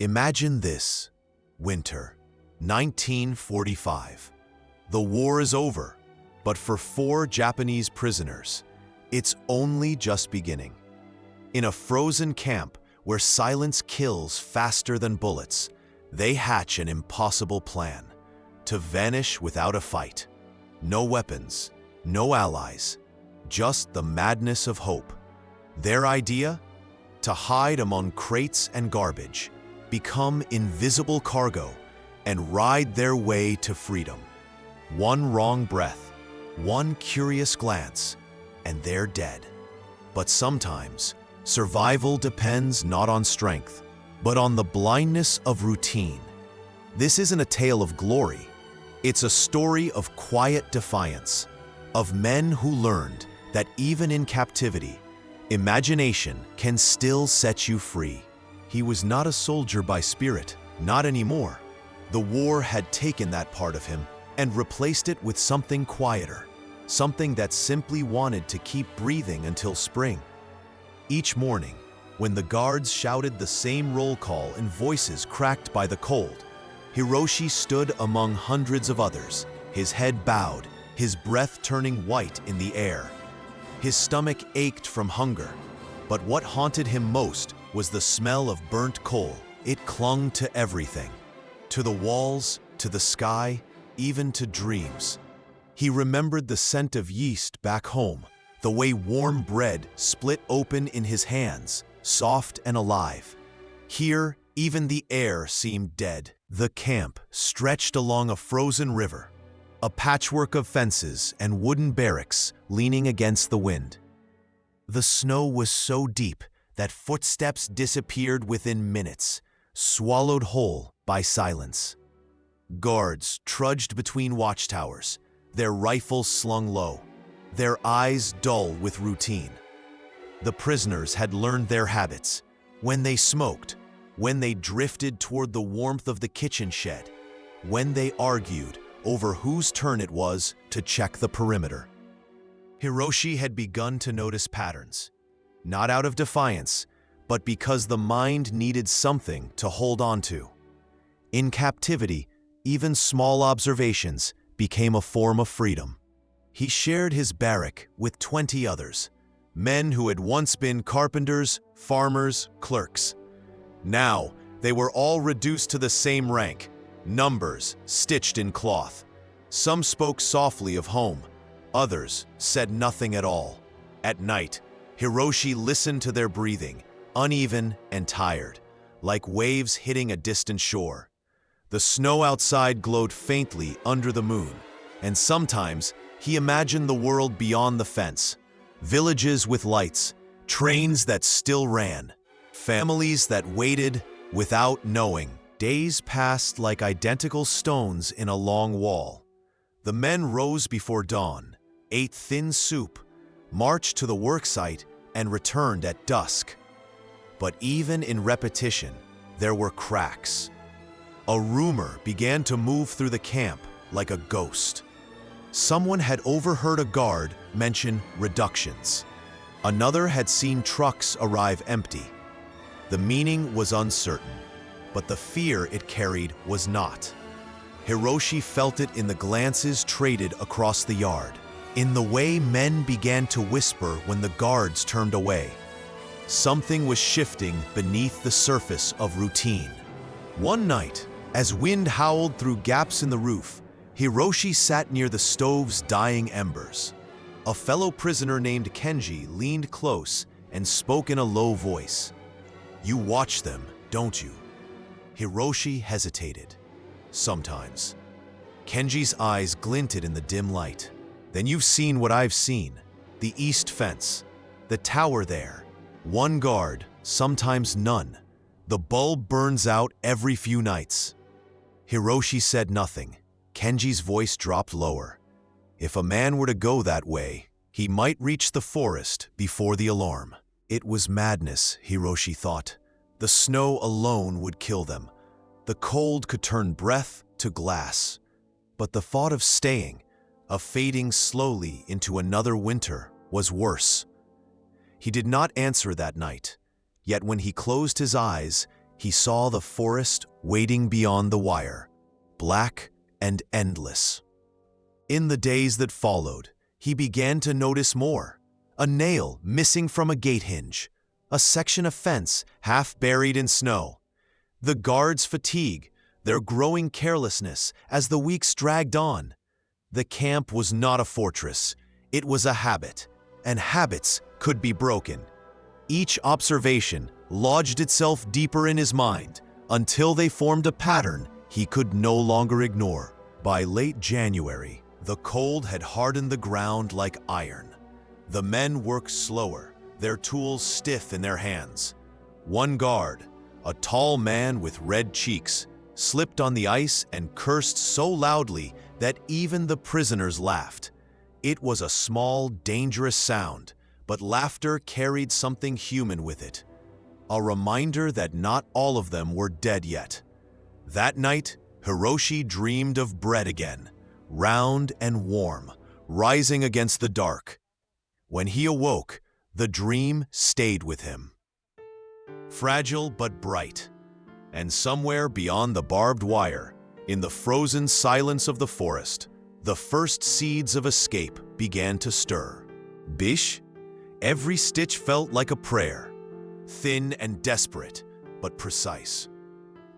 Imagine this. Winter, 1945. The war is over, but for 4 Japanese prisoners, it's only just beginning. In a frozen camp where silence kills faster than bullets, they hatch an impossible plan: to vanish without a fight. No weapons, no allies, just the madness of hope. Their idea? To hide among crates and garbage, become invisible cargo, and ride their way to freedom. One wrong breath, one curious glance, and they're dead. But sometimes, survival depends not on strength, but on the blindness of routine. This isn't a tale of glory. It's a story of quiet defiance, of men who learned that even in captivity, imagination can still set you free. He was not a soldier by spirit, not anymore. The war had taken that part of him and replaced it with something quieter, something that simply wanted to keep breathing until spring. Each morning, when the guards shouted the same roll call in voices cracked by the cold, Hiroshi stood among hundreds of others, his head bowed, his breath turning white in the air. His stomach ached from hunger, but what haunted him most was the smell of burnt coal. It clung to everything, to the walls, to the sky, even to dreams. He remembered the scent of yeast back home, the way warm bread split open in his hands, soft and alive. Here, even the air seemed dead. The camp stretched along a frozen river, a patchwork of fences and wooden barracks leaning against the wind. The snow was so deep that footsteps disappeared within minutes, swallowed whole by silence. Guards trudged between watchtowers, their rifles slung low, their eyes dull with routine. The prisoners had learned their habits: when they smoked, when they drifted toward the warmth of the kitchen shed, when they argued over whose turn it was to check the perimeter. Hiroshi had begun to notice patterns, not out of defiance, but because the mind needed something to hold on to. In captivity, even small observations became a form of freedom. He shared his barrack with 20 others, men who had once been carpenters, farmers, clerks. Now, they were all reduced to the same rank, numbers stitched in cloth. Some spoke softly of home, others said nothing at all. At night, Hiroshi listened to their breathing, uneven and tired, like waves hitting a distant shore. The snow outside glowed faintly under the moon, and sometimes he imagined the world beyond the fence. Villages with lights, trains that still ran, families that waited without knowing. Days passed like identical stones in a long wall. The men rose before dawn, ate thin soup, marched to the worksite, and returned at dusk. But even in repetition, there were cracks. A rumor began to move through the camp like a ghost. Someone had overheard a guard mention reductions. Another had seen trucks arrive empty. The meaning was uncertain, but the fear it carried was not. Hiroshi felt it in the glances traded across the yard, in the way men began to whisper when the guards turned away. Something was shifting beneath the surface of routine. One night, as wind howled through gaps in the roof, Hiroshi sat near the stove's dying embers. A fellow prisoner named Kenji leaned close and spoke in a low voice. "You watch them, don't you?" Hiroshi hesitated. "Sometimes." Kenji's eyes glinted in the dim light. "Then you've seen what I've seen. The east fence. The tower there. One guard, sometimes none. The bulb burns out every few nights." Hiroshi said nothing. Kenji's voice dropped lower. If a man were to go that way, he might reach the forest before the alarm. It was madness, Hiroshi thought. The snow alone would kill them. The cold could turn breath to glass. But the thought of staying, of fading slowly into another winter, was worse. He did not answer that night, yet when he closed his eyes, he saw the forest waiting beyond the wire, black and endless. In the days that followed, he began to notice more. A nail missing from a gate hinge, a section of fence half buried in snow. The guards' fatigue, their growing carelessness as the weeks dragged on. The camp was not a fortress, it was a habit, and habits could be broken. Each observation lodged itself deeper in his mind until they formed a pattern he could no longer ignore. By late January, the cold had hardened the ground like iron. The men worked slower, their tools stiff in their hands. One guard, a tall man with red cheeks, slipped on the ice and cursed so loudly that even the prisoners laughed. It was a small, dangerous sound, but laughter carried something human with it. A reminder that not all of them were dead yet. That night, Hiroshi dreamed of bread again, round and warm, rising against the dark. When he awoke, the dream stayed with him. Fragile but bright. And somewhere beyond the barbed wire, in the frozen silence of the forest, the first seeds of escape began to stir. Bish? Every stitch felt like a prayer, thin and desperate, but precise.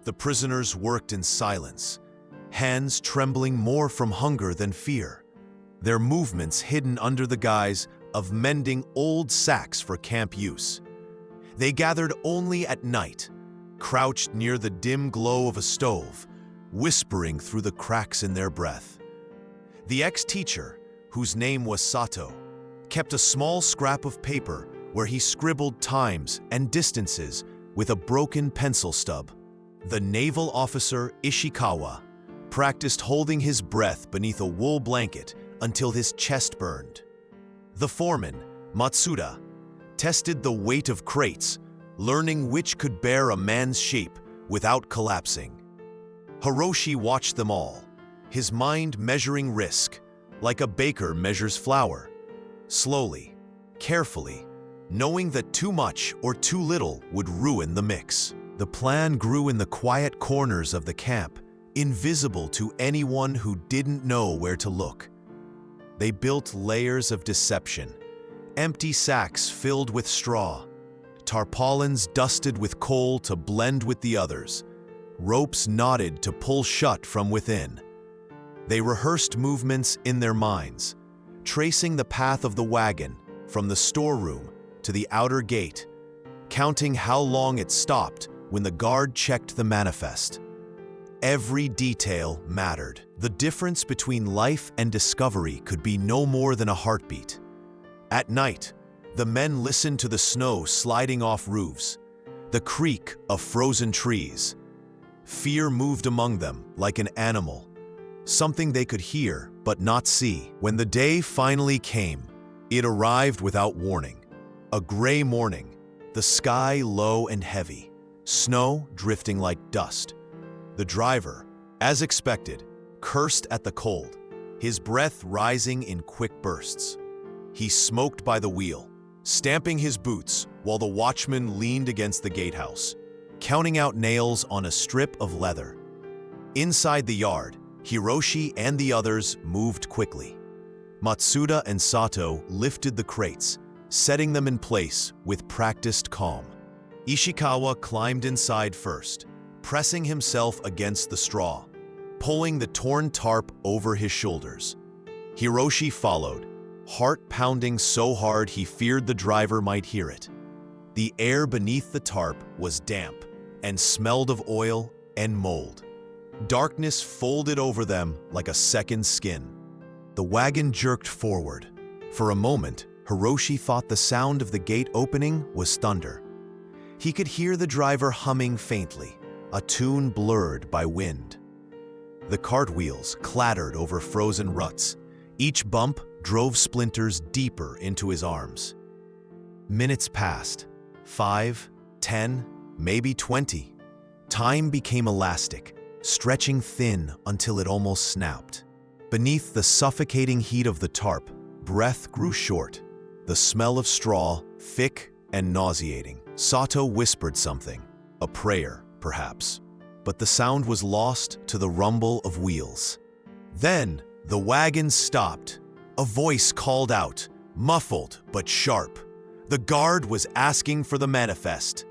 The prisoners worked in silence, hands trembling more from hunger than fear, their movements hidden under the guise of mending old sacks for camp use. They gathered only at night, crouched near the dim glow of a stove, whispering through the cracks in their breath. The ex-teacher, whose name was Sato, kept a small scrap of paper where he scribbled times and distances with a broken pencil stub. The naval officer Ishikawa practiced holding his breath beneath a wool blanket until his chest burned. The foreman, Matsuda, tested the weight of crates, learning which could bear a man's shape without collapsing. Hiroshi watched them all, his mind measuring risk, like a baker measures flour. Slowly, carefully, knowing that too much or too little would ruin the mix. The plan grew in the quiet corners of the camp, invisible to anyone who didn't know where to look. They built layers of deception, empty sacks filled with straw, tarpaulins dusted with coal to blend with the others, ropes knotted to pull shut from within. They rehearsed movements in their minds, tracing the path of the wagon from the storeroom to the outer gate, counting how long it stopped when the guard checked the manifest. Every detail mattered. The difference between life and discovery could be no more than a heartbeat. At night, the men listened to the snow sliding off roofs, the creak of frozen trees. Fear moved among them like an animal, something they could hear but not see. When the day finally came, it arrived without warning. A gray morning, the sky low and heavy, snow drifting like dust. The driver, as expected, cursed at the cold, his breath rising in quick bursts. He smoked by the wheel, stamping his boots while the watchman leaned against the gatehouse, counting out nails on a strip of leather. Inside the yard, Hiroshi and the others moved quickly. Matsuda and Sato lifted the crates, setting them in place with practiced calm. Ishikawa climbed inside first, pressing himself against the straw, pulling the torn tarp over his shoulders. Hiroshi followed, heart pounding so hard he feared the driver might hear it. The air beneath the tarp was damp and smelled of oil and mold. Darkness folded over them like a second skin. The wagon jerked forward. For a moment, Hiroshi thought the sound of the gate opening was thunder. He could hear the driver humming faintly, a tune blurred by wind. The cartwheels clattered over frozen ruts. Each bump drove splinters deeper into his arms. Minutes passed. 5, 10, maybe 20. Time became elastic, stretching thin until it almost snapped. Beneath the suffocating heat of the tarp, breath grew short, the smell of straw thick and nauseating. Sato whispered something, a prayer, perhaps, but the sound was lost to the rumble of wheels. Then the wagon stopped. A voice called out, muffled but sharp. The guard was asking for the manifest.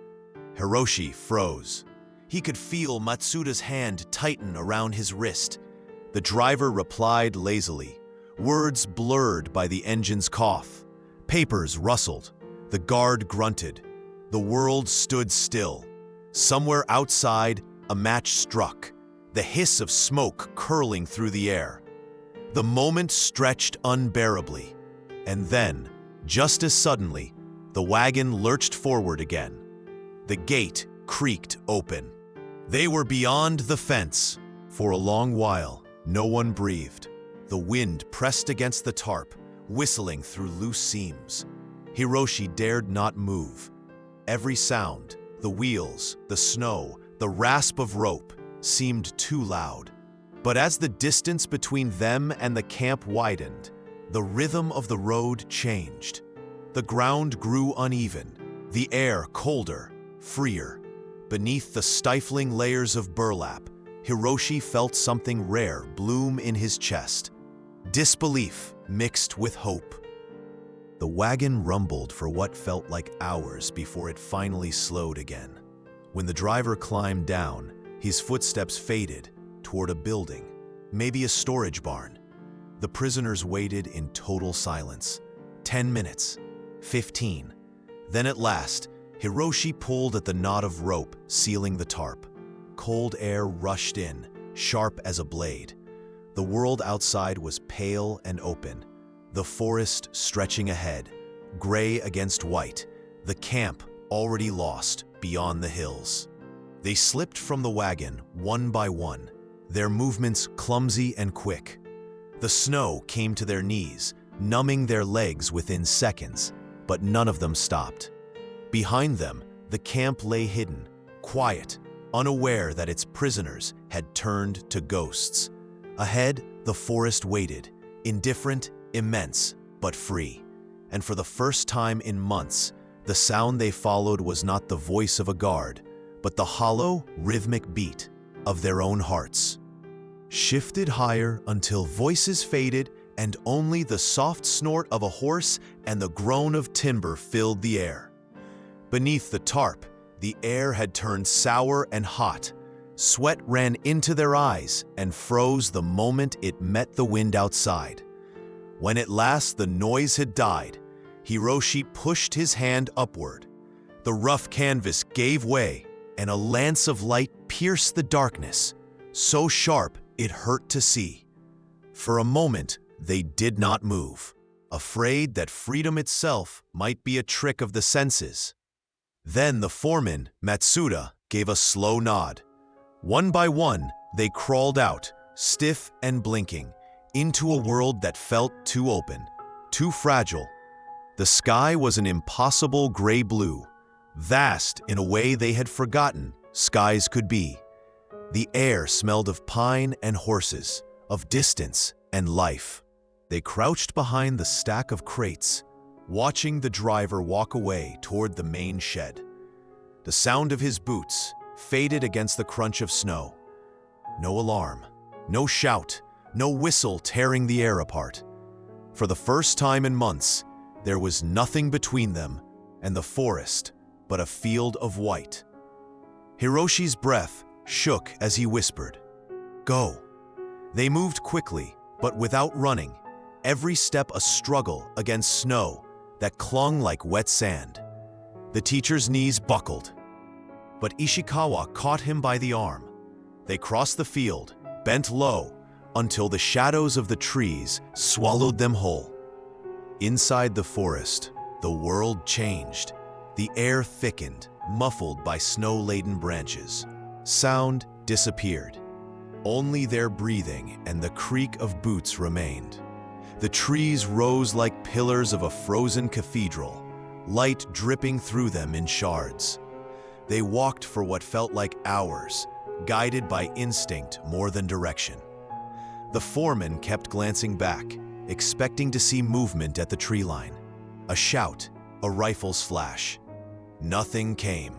Hiroshi froze. He could feel Matsuda's hand tighten around his wrist. The driver replied lazily, words blurred by the engine's cough. Papers rustled. The guard grunted. The world stood still. Somewhere outside, a match struck, the hiss of smoke curling through the air. The moment stretched unbearably, and then, just as suddenly, the wagon lurched forward again. The gate creaked open. They were beyond the fence. For a long while, no one breathed. The wind pressed against the tarp, whistling through loose seams. Hiroshi dared not move. Every sound, the wheels, the snow, the rasp of rope, seemed too loud. But as the distance between them and the camp widened, the rhythm of the road changed. The ground grew uneven, the air colder, freer. Beneath the stifling layers of burlap, Hiroshi felt something rare bloom in his chest. Disbelief mixed with hope. The wagon rumbled for what felt like hours before it finally slowed again. When the driver climbed down, his footsteps faded toward a building, maybe a storage barn. The prisoners waited in total silence. 10 minutes, 15. Then at last, Hiroshi pulled at the knot of rope sealing the tarp. Cold air rushed in, sharp as a blade. The world outside was pale and open, the forest stretching ahead, gray against white, the camp already lost beyond the hills. They slipped from the wagon one by one, their movements clumsy and quick. The snow came to their knees, numbing their legs within seconds, but none of them stopped. Behind them, the camp lay hidden, quiet, unaware that its prisoners had turned to ghosts. Ahead, the forest waited, indifferent, immense, but free. And for the first time in months, the sound they followed was not the voice of a guard, but the hollow, rhythmic beat of their own hearts. Shifted higher until voices faded and only the soft snort of a horse and the groan of timber filled the air. Beneath the tarp, the air had turned sour and hot. Sweat ran into their eyes and froze the moment it met the wind outside. When at last the noise had died, Hiroshi pushed his hand upward. The rough canvas gave way, and a lance of light pierced the darkness, so sharp it hurt to see. For a moment, they did not move, afraid that freedom itself might be a trick of the senses. Then the foreman, Matsuda, gave a slow nod. One by one, they crawled out, stiff and blinking, into a world that felt too open, too fragile. The sky was an impossible gray blue, vast in a way they had forgotten skies could be. The air smelled of pine and horses, of distance and life. They crouched behind the stack of crates, watching the driver walk away toward the main shed. The sound of his boots faded against the crunch of snow. No alarm, no shout, no whistle tearing the air apart. For the first time in months, there was nothing between them and the forest but a field of white. Hiroshi's breath shook as he whispered, "Go." They moved quickly, but without running, every step a struggle against snow that clung like wet sand. The teacher's knees buckled, but Ishikawa caught him by the arm. They crossed the field, bent low, until the shadows of the trees swallowed them whole. Inside the forest, the world changed. The air thickened, muffled by snow-laden branches. Sound disappeared. Only their breathing and the creak of boots remained. The trees rose like pillars of a frozen cathedral, light dripping through them in shards. They walked for what felt like hours, guided by instinct more than direction. The foreman kept glancing back, expecting to see movement at the tree line. A shout, a rifle's flash. Nothing came,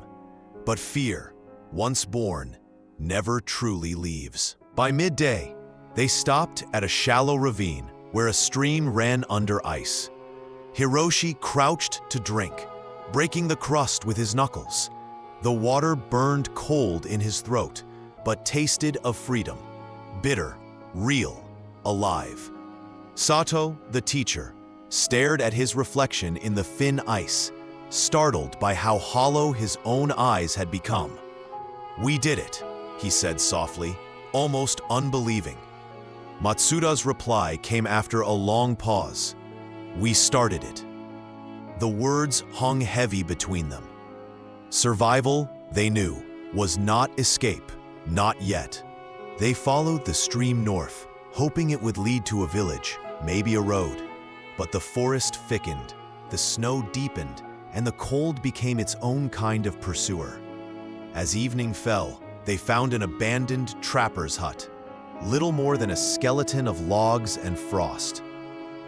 but fear, once born, never truly leaves. By midday, they stopped at a shallow ravine where a stream ran under ice. Hiroshi crouched to drink, breaking the crust with his knuckles. The water burned cold in his throat, but tasted of freedom, bitter, real, alive. Sato, the teacher, stared at his reflection in the thin ice, startled by how hollow his own eyes had become. "We did it," he said softly, almost unbelieving. Matsuda's reply came after a long pause. "We started it." The words hung heavy between them. Survival, they knew, was not escape, not yet. They followed the stream north, hoping it would lead to a village, maybe a road. But the forest thickened, the snow deepened, and the cold became its own kind of pursuer. As evening fell, they found an abandoned trapper's hut, little more than a skeleton of logs and frost.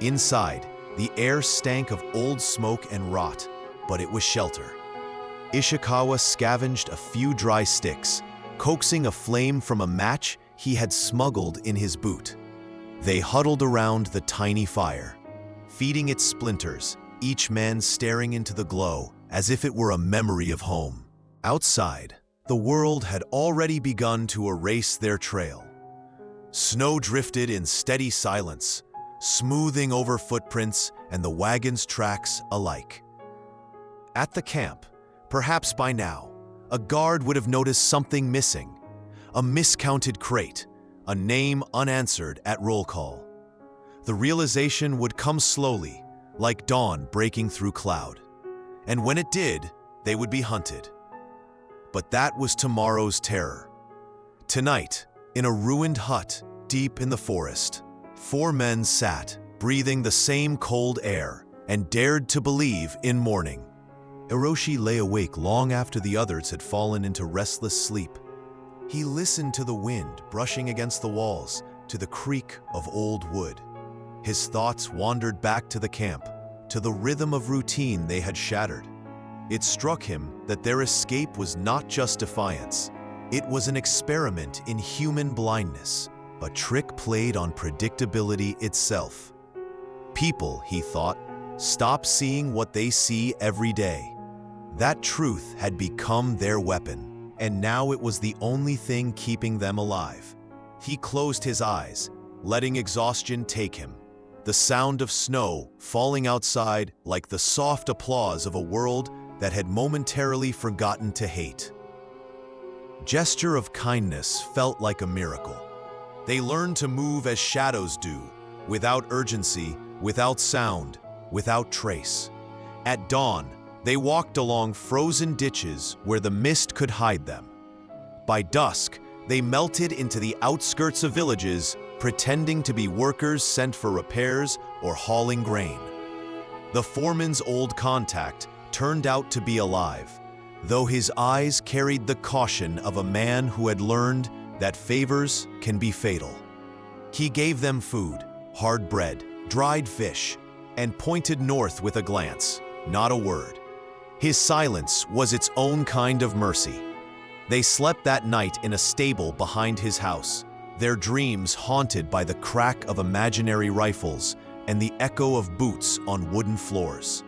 Inside, the air stank of old smoke and rot, but it was shelter. Ishikawa scavenged a few dry sticks, coaxing a flame from a match he had smuggled in his boot. They huddled around the tiny fire, feeding its splinters, each man staring into the glow as if it were a memory of home. Outside, the world had already begun to erase their trail. Snow drifted in steady silence, smoothing over footprints and the wagon's tracks alike. At the camp, perhaps by now, a guard would have noticed something missing, a miscounted crate, a name unanswered at roll call. The realization would come slowly, like dawn breaking through cloud. And when it did, they would be hunted. But that was tomorrow's terror. Tonight, in a ruined hut deep in the forest, 4 men sat, breathing the same cold air, and dared to believe in morning. Hiroshi lay awake long after the others had fallen into restless sleep. He listened to the wind brushing against the walls, to the creak of old wood. His thoughts wandered back to the camp, to the rhythm of routine they had shattered. It struck him that their escape was not just defiance. It was an experiment in human blindness, a trick played on predictability itself. People, he thought, stop seeing what they see every day. That truth had become their weapon, and now it was the only thing keeping them alive. He closed his eyes, letting exhaustion take him. The sound of snow falling outside like the soft applause of a world that had momentarily forgotten to hate. Gesture of kindness felt like a miracle. They learned to move as shadows do, without urgency, without sound, without trace. At dawn, they walked along frozen ditches where the mist could hide them. By dusk, they melted into the outskirts of villages, pretending to be workers sent for repairs or hauling grain. The foreman's old contact turned out to be alive, though his eyes carried the caution of a man who had learned that favors can be fatal. He gave them food, hard bread, dried fish, and pointed north with a glance, not a word. His silence was its own kind of mercy. They slept that night in a stable behind his house, their dreams haunted by the crack of imaginary rifles and the echo of boots on wooden floors.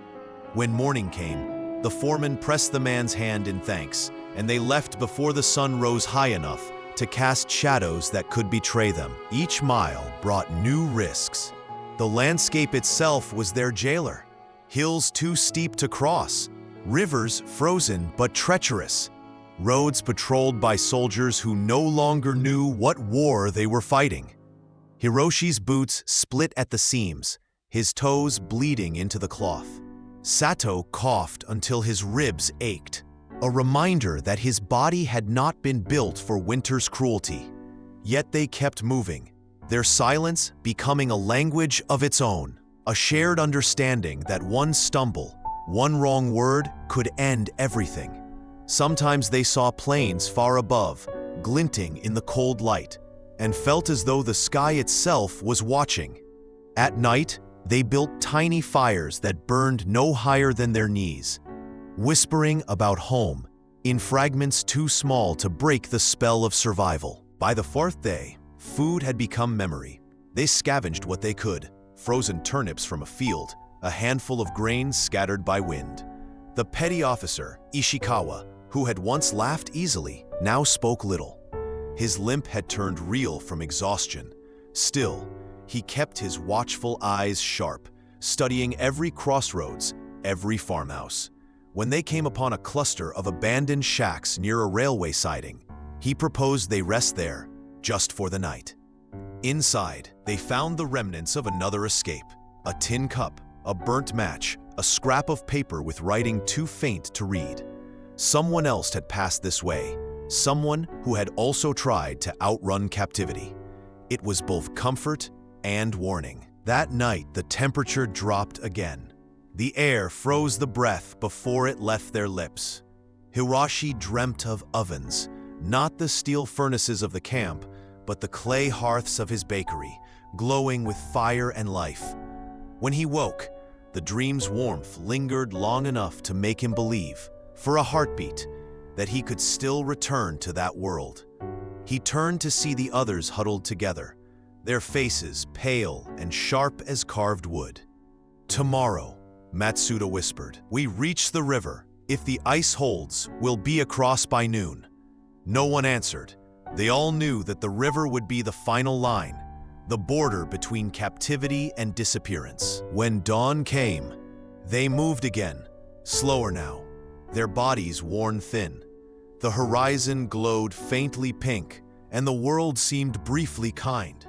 When morning came, the foreman pressed the man's hand in thanks, and they left before the sun rose high enough to cast shadows that could betray them. Each mile brought new risks. The landscape itself was their jailer. Hills too steep to cross, rivers frozen but treacherous, roads patrolled by soldiers who no longer knew what war they were fighting. Hiroshi's boots split at the seams, his toes bleeding into the cloth. Sato coughed until his ribs ached, a reminder that his body had not been built for winter's cruelty. Yet they kept moving, their silence becoming a language of its own, a shared understanding that one stumble, one wrong word could end everything. Sometimes they saw planes far above, glinting in the cold light, and felt as though the sky itself was watching. At night, they built tiny fires that burned no higher than their knees, whispering about home in fragments too small to break the spell of survival. By the fourth day, food had become memory. They scavenged what they could: frozen turnips from a field, a handful of grains scattered by wind. The petty officer, Ishikawa, who had once laughed easily, now spoke little. His limp had turned real from exhaustion. Still, he kept his watchful eyes sharp, studying every crossroads, every farmhouse. When they came upon a cluster of abandoned shacks near a railway siding, he proposed they rest there, just for the night. Inside, they found the remnants of another escape: a tin cup, a burnt match, a scrap of paper with writing too faint to read. Someone else had passed this way, someone who had also tried to outrun captivity. It was both comfort and warning. That night, the temperature dropped again. The air froze the breath before it left their lips. Hiroshi dreamt of ovens, not the steel furnaces of the camp, but the clay hearths of his bakery, glowing with fire and life. When he woke, the dream's warmth lingered long enough to make him believe, for a heartbeat, that he could still return to that world. He turned to see the others huddled together, their faces pale and sharp as carved wood. "Tomorrow," Matsuda whispered, "we reach the river. If the ice holds, we'll be across by noon." No one answered. They all knew that the river would be the final line, the border between captivity and disappearance. When dawn came, they moved again, slower now, their bodies worn thin. The horizon glowed faintly pink, and the world seemed briefly kind.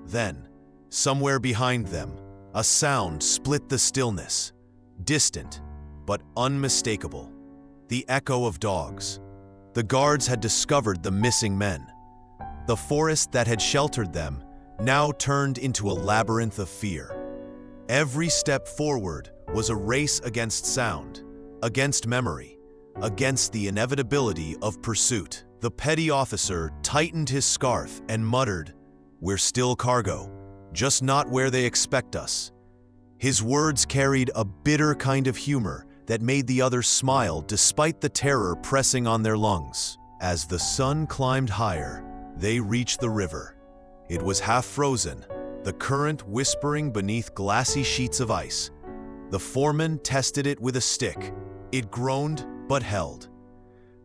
Then, somewhere behind them, a sound split the stillness, distant but unmistakable, the echo of dogs. The guards had discovered the missing men. The forest that had sheltered them now turned into a labyrinth of fear. Every step forward was a race against sound, against memory, against the inevitability of pursuit. The petty officer tightened his scarf and muttered, "We're still cargo, just not where they expect us." His words carried a bitter kind of humor that made the others smile despite the terror pressing on their lungs. As the sun climbed higher, they reached the river. It was half frozen, the current whispering beneath glassy sheets of ice. The foreman tested it with a stick. It groaned but held.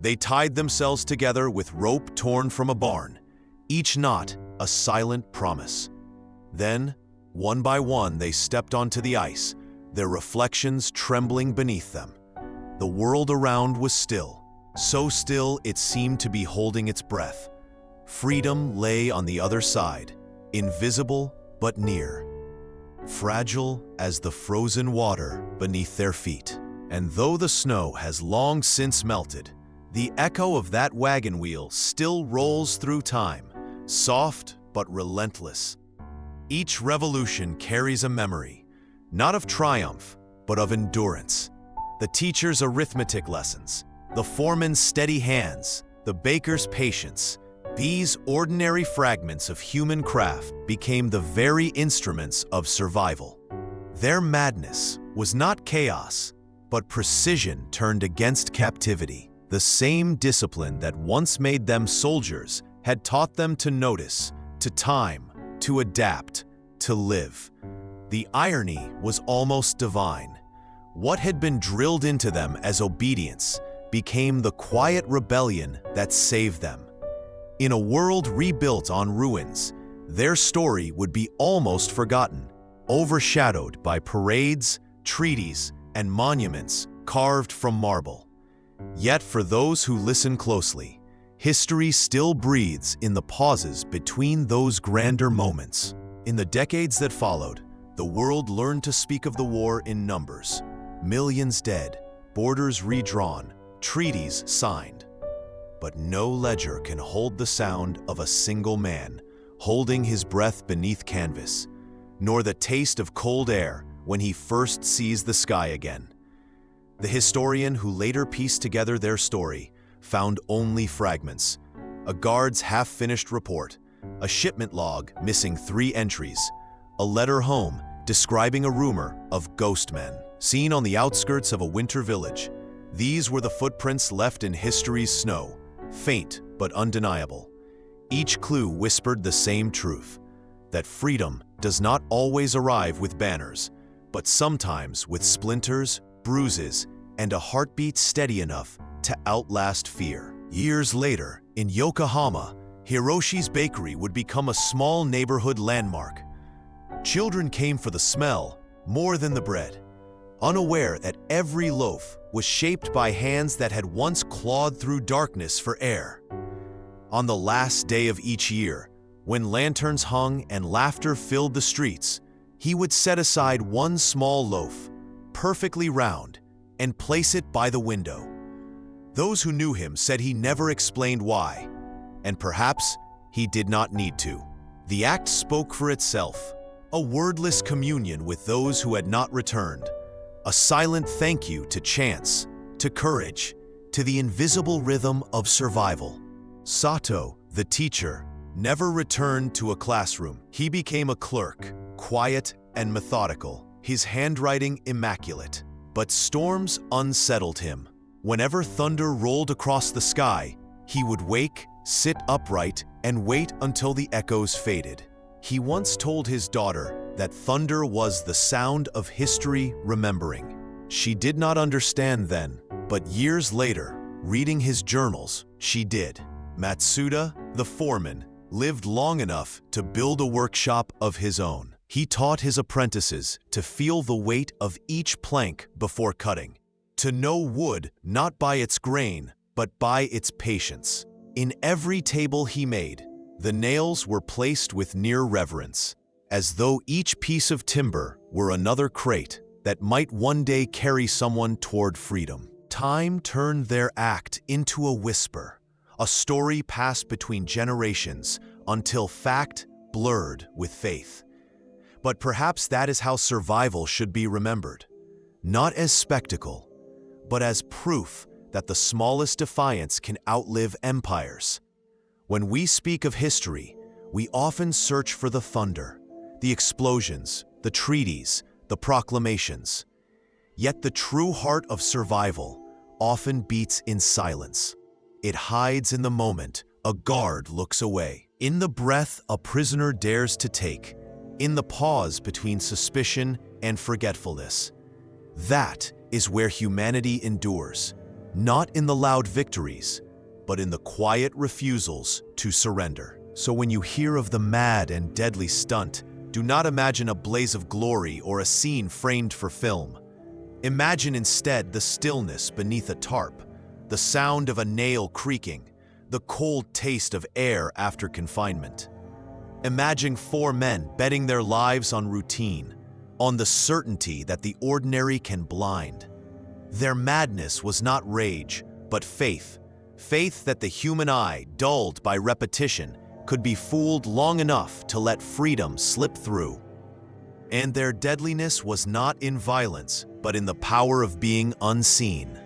They tied themselves together with rope torn from a barn, each knot a silent promise. Then, one by one, they stepped onto the ice, their reflections trembling beneath them. The world around was still, so still it seemed to be holding its breath. Freedom lay on the other side, invisible but near, fragile as the frozen water beneath their feet. And though the snow has long since melted, the echo of that wagon wheel still rolls through time, soft but relentless. Each revolution carries a memory, not of triumph, but of endurance. The teacher's arithmetic lessons, the foreman's steady hands, the baker's patience. These ordinary fragments of human craft became the very instruments of survival. Their madness was not chaos, but precision turned against captivity. The same discipline that once made them soldiers had taught them to notice, to time, to adapt, to live. The irony was almost divine. What had been drilled into them as obedience became the quiet rebellion that saved them. In a world rebuilt on ruins, their story would be almost forgotten, overshadowed by parades, treaties, and monuments carved from marble. Yet for those who listen closely, history still breathes in the pauses between those grander moments. In the decades that followed, the world learned to speak of the war in numbers. Millions dead, borders redrawn, treaties signed. But no ledger can hold the sound of a single man holding his breath beneath canvas, nor the taste of cold air when he first sees the sky again. The historian who later pieced together their story found only fragments: a guard's half-finished report, a shipment log missing 3 entries, a letter home describing a rumor of ghost men seen on the outskirts of a winter village. These were the footprints left in history's snow, faint but undeniable. Each clue whispered the same truth, that freedom does not always arrive with banners, but sometimes with splinters, bruises, and a heartbeat steady enough to outlast fear. Years later, in Yokohama, Hiroshi's bakery would become a small neighborhood landmark. Children came for the smell more than the bread, unaware that every loaf was shaped by hands that had once clawed through darkness for air. On the last day of each year, when lanterns hung and laughter filled the streets, he would set aside one small loaf, perfectly round, and place it by the window. Those who knew him said he never explained why, and perhaps he did not need to. The act spoke for itself, a wordless communion with those who had not returned, a silent thank you to chance, to courage, to the invisible rhythm of survival. Sato, the teacher, never returned to a classroom. He became a clerk, quiet and methodical, his handwriting immaculate. But storms unsettled him. Whenever thunder rolled across the sky, he would wake, sit upright, and wait until the echoes faded. He once told his daughter that thunder was the sound of history remembering. She did not understand then, but years later, reading his journals, she did. Matsuda, the foreman, lived long enough to build a workshop of his own. He taught his apprentices to feel the weight of each plank before cutting, to know wood not by its grain, but by its patience. In every table he made, the nails were placed with near reverence, as though each piece of timber were another crate that might one day carry someone toward freedom. Time turned their act into a whisper, a story passed between generations until fact blurred with faith. But perhaps that is how survival should be remembered, not as spectacle, but as proof that the smallest defiance can outlive empires. When we speak of history, we often search for the thunder, the explosions, the treaties, the proclamations. Yet the true heart of survival often beats in silence. It hides in the moment a guard looks away, in the breath a prisoner dares to take, in the pause between suspicion and forgetfulness. That is where humanity endures, not in the loud victories, but in the quiet refusals to surrender. So when you hear of the mad and deadly stunt, do not imagine a blaze of glory or a scene framed for film. Imagine instead the stillness beneath a tarp, the sound of a nail creaking, the cold taste of air after confinement. Imagine 4 men betting their lives on routine, on the certainty that the ordinary can blind. Their madness was not rage, but faith. Faith that the human eye, dulled by repetition, could be fooled long enough to let freedom slip through. And their deadliness was not in violence, but in the power of being unseen.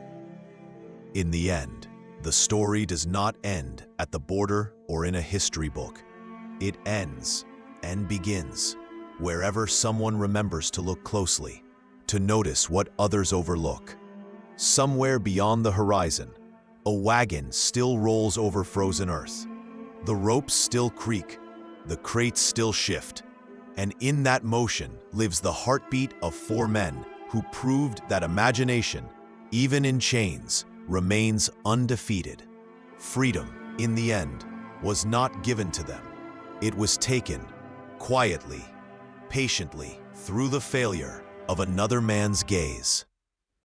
In the end, the story does not end at the border or in a history book. It ends and begins wherever someone remembers to look closely, to notice what others overlook. Somewhere beyond the horizon, a wagon still rolls over frozen earth. The ropes still creak, the crates still shift, and in that motion lives the heartbeat of 4 men who proved that imagination, even in chains, remains undefeated. Freedom, in the end, was not given to them. It was taken, quietly, patiently, through the failure of another man's gaze.